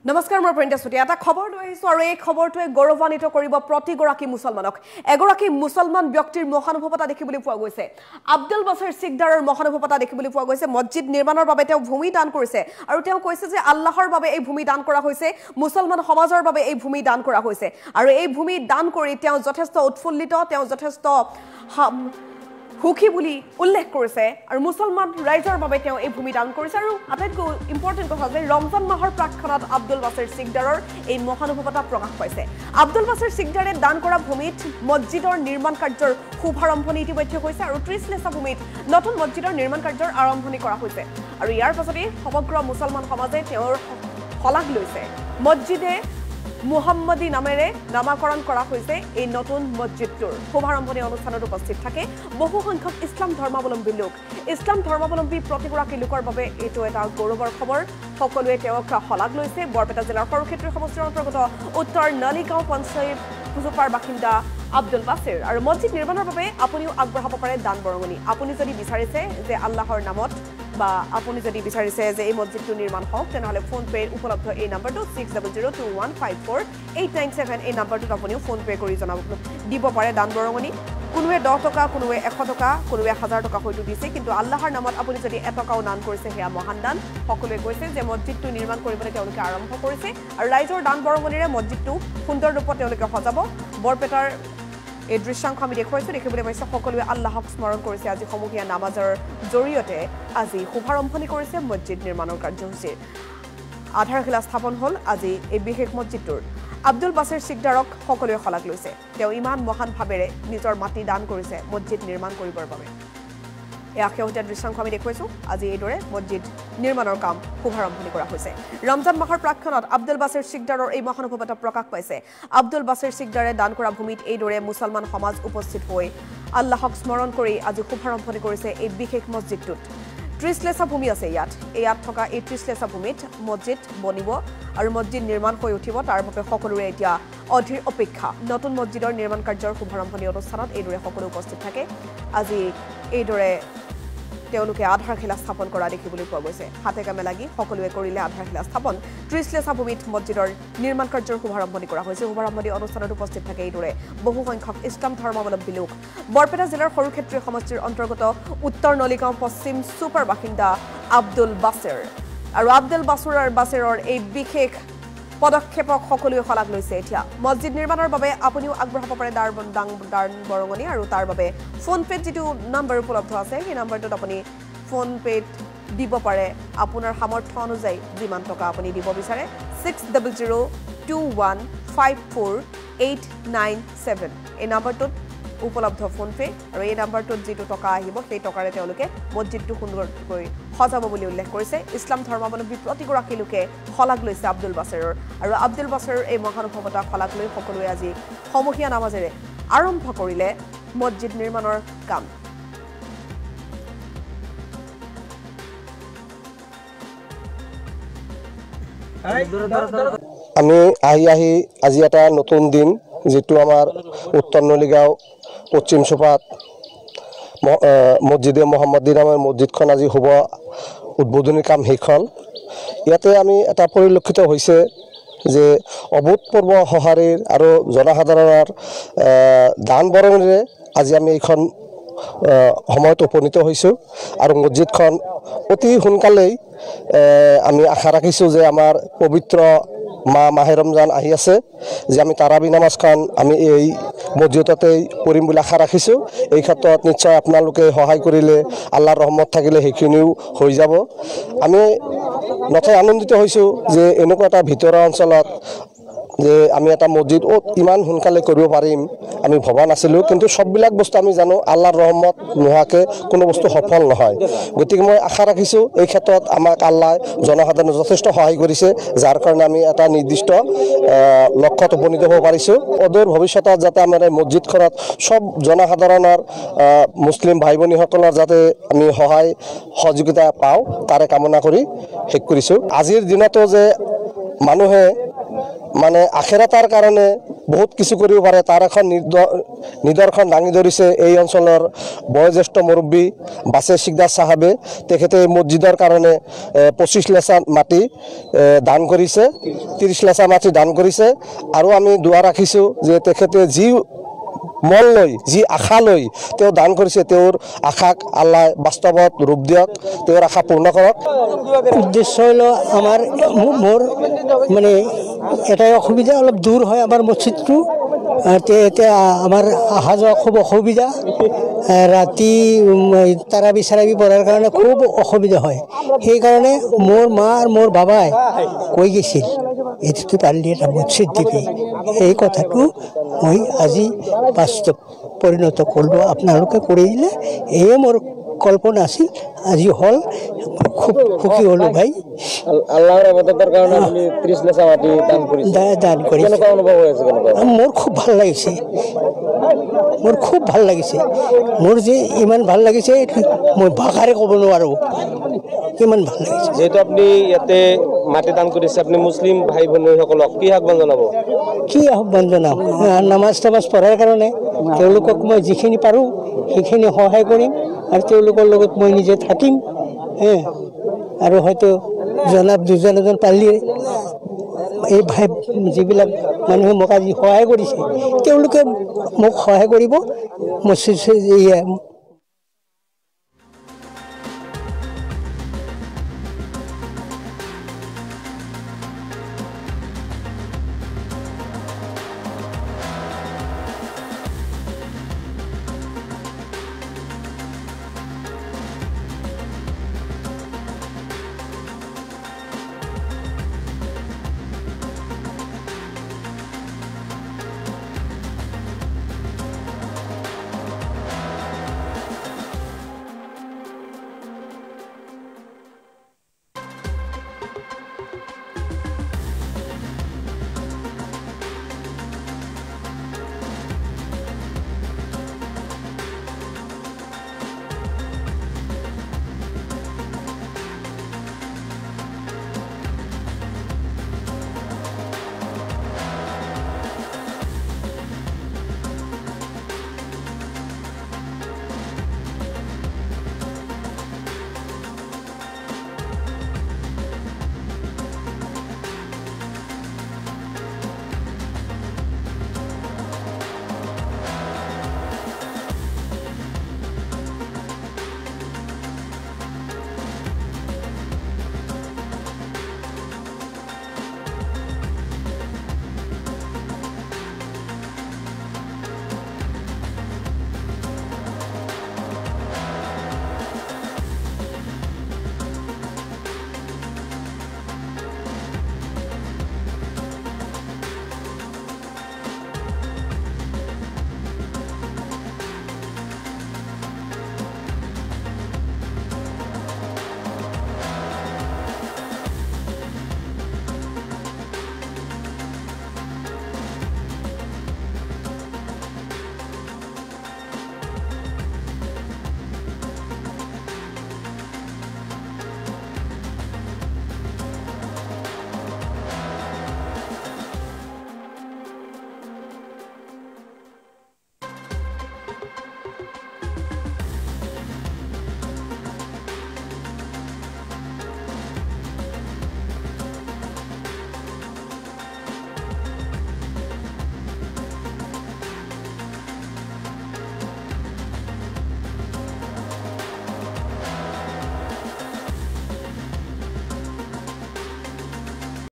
নমস্কাৰ মই প্ৰিন্টা সুতি এটা খবৰ লৈ আহিছো আৰু এই খবৰটোৱে গৌৰৱান্বিত কৰিব প্ৰতিগৰাকী মুছলমানক এগৰাকী মুছলমান ব্যক্তিৰ মহানুভৱতা দেখিবলৈ পোৱা গৈছে আব্দুল বাছিৰ সিকদাৰৰ মহানুভৱতা দেখিবলৈ পোৱা গৈছে মছজিদ নিৰ্মাণৰ বাবে তেওঁ ভূমি দান কৰিছে আৰু তেওঁ কৈছে যে আল্লাহৰ বাবে এই ভূমি দান কৰা হৈছে মুছলমান সমাজৰ বাবে এই ভূমি দান কৰা হৈছে আৰু এই ভূমি দান কৰি তেওঁ যথেষ্ট উৎফুল্লিত তেওঁ যথেষ্ট সুখী বুলি উল্লেখ কৰিছে আৰু মুছলমান ৰাইজৰ বাবে তেওঁ এই ভূমি দান কৰিছে আৰু আটাইতকৈ ইম্পৰ্টেণ্ট কথা যে ৰমজান মাহৰ প্ৰাক্ষণত আব্দুল বাছিৰ সিকদাৰৰ এই মহানুভৱতা প্ৰকাশ পাইছে আব্দুল বাছিৰ সিকদাৰে দান কৰা ভূমিত মছজিদৰ নিৰ্মাণ কাৰ্যৰ শুভাৰম্ভণি ইতিমধ্যে হৈছে আৰু 30 লেছা ভূমিত নতুন মছজিদৰ নিৰ্মাণ কাৰ্যৰ আৰম্ভণি কৰা হৈছে আৰু ইয়াৰ পাছতে সমগ্ৰ মুছলমান সমাজে তেওঁৰ শলাগ লৈছে মছজিদে মুহাম্মদী নামেৰে নামাকৰণ কৰা হৈছে এই নতুন মছজিদটোৰ শুভাৰম্ভণি অনুষ্ঠানত উপস্থিত থাকে বহু সংখ্যক ইছলাম ধৰ্মাৱলম্বী লোক ইছলাম ধৰ্মাৱলম্বী প্ৰতিগৰাকী লোকৰ বাবে এইটো এটা গৌৰৱৰ খবৰ সকলোৱে তেওঁক শলাগ লৈছে বৰপেটা জিলাৰ সৰুক্ষেত্ৰী সমষ্টিৰ অন্তৰ্গত উত্তৰ নলিগাঁও পঞ্চায়ত ফুজুপাৰ বাসিন্দা আব্দুল বাছিৰ আৰু মছজিদ নিৰ্মাণৰ বাবে আপুনিও আগবঢ়াব পাৰে দান বৰঙণি আপুনি যদি বিচাৰিছে যে আল্লাহৰ নামত বা আপুনি যদি বিচাৰিছে যে এই মছজিদটো নিৰ্মাণ হওক তেনেহলে ফোন পে উপলব্ধ এই নম্বৰটো 6002154897 এই নম্বৰটোত আপুনিও ফোন পে কৰি দিব পাৰে দান বৰঙণি কোনোৱে 10 টকা কোনোৱে 100 টকা কোনোৱে 1000 টকা হয়তো দিছে কিন্তু আল্লাহৰ নামত আপুনি যদি 1 টকাও দান কৰিছে হেয়া মহান দান সকলোৱে কৈছে যে মছজিদটো নিৰ্মাণ কৰিবলৈ তেওঁলোকে আৰম্ভ কৰিছে আৰু ৰাইজৰ দান বৰঙণিৰে মছজিদটো সুন্দৰ ৰূপত তেওঁলোকে সজাব বৰপেটাৰ এই দৃশ্যাংশ আমি দেখুৱাইছো দেখিবলৈ পাইছে সকলোৱে আল্লাহক স্মৰণ কৰিছে আজি সমূহীয়া নামাজৰ জৰিয়তে আজি শুভাৰম্ভণি কৰিছে মছজিদ নিৰ্মাণৰ কাৰ্যসূচীৰ আধাৰশিলা স্থাপন হ'ল আজি এই বিশেষ মছজিদটোৰ আব্দুল বাছিৰ সিকদাৰক সকলোৱে শলাগ লৈছে তেওঁ ইমান মহান ভাৱেৰে নিজৰ মাটি দান কৰিছে মছজিদ নিৰ্মাণ কৰিবৰ বাবে এয়া শেহতীয়া দৃশ্যাংশ আমি দেখুৱাইছো আজি এইদৰে মছজিদ নিৰ্মাণৰ কাম শুভাৰম্ভণি কৰা হৈছে ৰমজান মাহৰ প্ৰাক্ষণত আব্দুল বাছিৰ সিকদাৰৰ এই মহানুভৱতা প্ৰকাশ পাইছে আব্দুল বাছিৰ সিকদাৰে দান কৰা ভূমিত এইদৰে মুছলমান সমাজ উপস্থিত হৈ আল্লাহক স্মৰণ কৰি আজি শুভাৰম্ভণি কৰিছে এই বিশেষ মছজিদটোত 30 লেছা ভূমি আছে ইয়াত থকা এই 30 লেছা ভূমিত মছজিদ বনিব আৰু মছজিদ নিৰ্মাণ হৈ উঠিব তাৰ বাবে সকলোৰে এতিয়া অধীৰ অপেক্ষা নতুন মছজিদৰ নিৰ্মাণ কাৰ্যৰ শুভাৰম্ভণি অনুষ্ঠানত এইদৰে সকলো উপস্থিত থাকে আজি এইদৰে তেওঁলোকে আধাৰশিলা স্থাপন কৰা দেখিবলৈ পোৱা গৈছে হাতে কামে লাগি সকলোৱে কৰিলে আধাৰশিলা স্থাপন 30 লেছা ভূমিত মছজিদৰ নিৰ্মাণ কাৰ্যৰ শুভাৰম্ভণি কৰা হৈছে শুভাৰম্ভণি অনুষ্ঠানত উপস্থিত থাকে এইদৰে বহু সংখ্যক ইছলাম ধৰ্মাৱলম্বী লোক বৰপেটা জিলাৰ সৰুক্ষেত্ৰী সমষ্টিৰ অন্তৰ্গত উত্তৰ নলিগাঁও পশ্চিম চুপাৰ বাসিন্দা আব্দুল বাছিৰ আৰু আব্দুল বাছিৰৰ এই বিশেষ পদক্ষেপক সকলোৱে শলাগ লৈছে এতিয়া মছজিদ নিৰ্মাণৰ বাবে আপুনিও আগবঢ়াব পাৰে দান বৰঙণি আৰু তাৰ বাবে ফোন পেত যিটো নম্বৰ উপলব্ধ আছে সেই নম্বৰটোত আপুনি ফোন পেত দিব পাৰে আপোনাৰ সামৰ্থ্য অনুযায়ী যিমান টকা আপুনি দিব বিচাৰে 6002154897 এই নম্বৰটোত উপলব্ধ ফোন পে আৰু এই নম্বৰটোত যিটো টকা আহিব সেই টকাৰে তেওঁলোকে মছজিদটো সুন্দৰকৈ সজাব বুলি উল্লেখ কৰিছে ইছলাম ধৰ্মাৱলম্বী প্ৰতিগৰাকী লোকে শলাগ লৈছে আব্দুল বাছিৰৰ আৰু আব্দুল বাছিৰৰ এই মহানুভৱতা শলাগ লৈ সকলোৱে আজি সমূহীয়া নামাজেৰে আৰম্ভ কৰিলে মছজিদ নিৰ্মাণৰ কাম আমি আহি আজি এটা নতুন দিন যেটো আমাৰ উত্তৰ নলিগাঁও পশ্চিম চুপাত মছজিদে মুহাম্মদী নামৰ মছজিদখন আজি শুভ উদ্বোধনী কাম শেষ হ'ল ইয়াতে আমি এটা পৰিলক্ষিত হৈছে যে অভূতপূৰ্ব সঁহাৰিৰ আৰু জনসাধাৰণৰ দান বৰঙণিৰে আজি আমি এইখন সময়ত উপনীত হৈছোঁ আৰু মছজিদখন অতি সোনকালেই আমি আশা ৰাখিছোঁ যে আমাৰ পবিত্ৰ মাহে ৰমজান আহি আছে যে আমি তাৰাবি নামাজখন আমি এই মছজিদতেই পঢ়িম বুলি আশা ৰাখিছোঁ এই ক্ষেত্ৰত নিশ্চয় আপোনালোকে সহায় কৰিলে আল্লাহৰ ৰহমত থাকিলে সেইখিনিও হৈ যাব আমি নথৈ আনন্দিত হৈছোঁ যে এনেকুৱা এটা ভিতৰুৱা অঞ্চলত যে আমি এটা মছজিদ ইমান সোনকালে কৰিব পাৰিম আমি ভবা নাছিলোঁ কিন্তু সববিলাক বস্তু আমি জানো আল্লাহৰ ৰহমত নোহোৱাকৈ কোনো বস্তু সফল নহয় গতিকে মই আশা ৰাখিছোঁ এই ক্ষেত্ৰত আমাক আল্লাহ জনসাধাৰণে যথেষ্ট সহায় কৰিছে যাৰ কাৰণে আমি এটা নিৰ্দিষ্ট লক্ষ্যত উপনীত হ'ব পাৰিছোঁ অদূৰ ভৱিষ্যতত যাতে আমাৰ এই মছজিদখনত সব জনসাধাৰণৰ মুছলিম ভাই ভনীসকলৰ যাতে আমি সহায় সহযোগিতা পাওঁ তাৰে কামনা কৰি শেষ কৰিছোঁ আজিৰ দিনতো যে মানুহে মানে আখেৰাতৰ কাৰণে বহুত কিছু কৰিব পাৰে তাৰ এখন নিদৰ্শন দাঙি ধৰিছে এই অঞ্চলৰ বয়োজ্যেষ্ঠ মুৰব্বী বাছেৰ সিকদাৰ চাহাবে। তেখেতে এই মছজিদৰ কাৰণে 25 লেচা মাটি দান কৰিছে, 30 লেচা মাটি দান কৰিছে। আৰু আমি দুৱা ৰাখিছোঁ যে তেখেতে যি মন লৈ যি আশা লৈ তেওঁ দান কৰিছে তেওঁৰ আশাক আল্লাহ বাস্তৱত ৰূপ দিয়ক, তেওঁৰ আশা পূৰ্ণ কৰক। উদ্দেশ্য হলো আমাৰ মোৰ মানে এটাই অসুবিধা, অলপ দূৰ হয় আমাৰ মসজিদটো, এতিয়া আমাৰ অহা যোৱা খুব অসুবিধা, ৰাতি তাৰাবি চাৰাবি পঢ়াৰ কাৰণে খুব অসুবিধা হয়। সেইকাৰণে মোৰ মা আৰু মোৰ বাবাই কৈ গৈছিল এইটো পাৰিলে এটা মছজিদ দিবি। এই কথাটো মই আজি বাস্তৱ পৰিণত কৰিলোঁ, আপোনালোকে কৰি দিলে। এয়ে মোৰ কল্পনা আছিল, আজি হ'ল, খুব সুখী হ'লোঁ ভাই। আল্লাহৰ ইবাদতৰ কাৰণে আপুনি 30 লেচা মাটি দান কৰিছে। দান কৰি কেনেকুৱা অনুভৱ হৈ আছে? মোৰ খুব ভাল লাগিছে, মোৰ খুব ভাল লাগিছে। মোৰ যে ইমান ভাল লাগিছে মই ভাষাৰে ক'ব নোৱাৰোঁ, ইমান ভাল লাগিছে। যেহেতু আপুনি ইয়াতে মাটি দান কৰিছে, আপুনি মুছলিম ভাই ভনীসকলক কি আহ্বান জনাব? কি আহ্বান জনাম? নামাজ তামাজ পঢ়াৰ কাৰণে তেওঁলোকক মই যিখিনি পাৰোঁ সেইখিনি সহায় কৰিম, আৰু তেওঁলোকৰ লগত মই নিজে থাকিম। আৰু হয়তো জনাব দুজন এজন পাৰিলে এই ভাই যিবিলাক মানুহে মোক আজি সহায় কৰিছে তেওঁলোকে মোক সহায় কৰিব। মছজিদ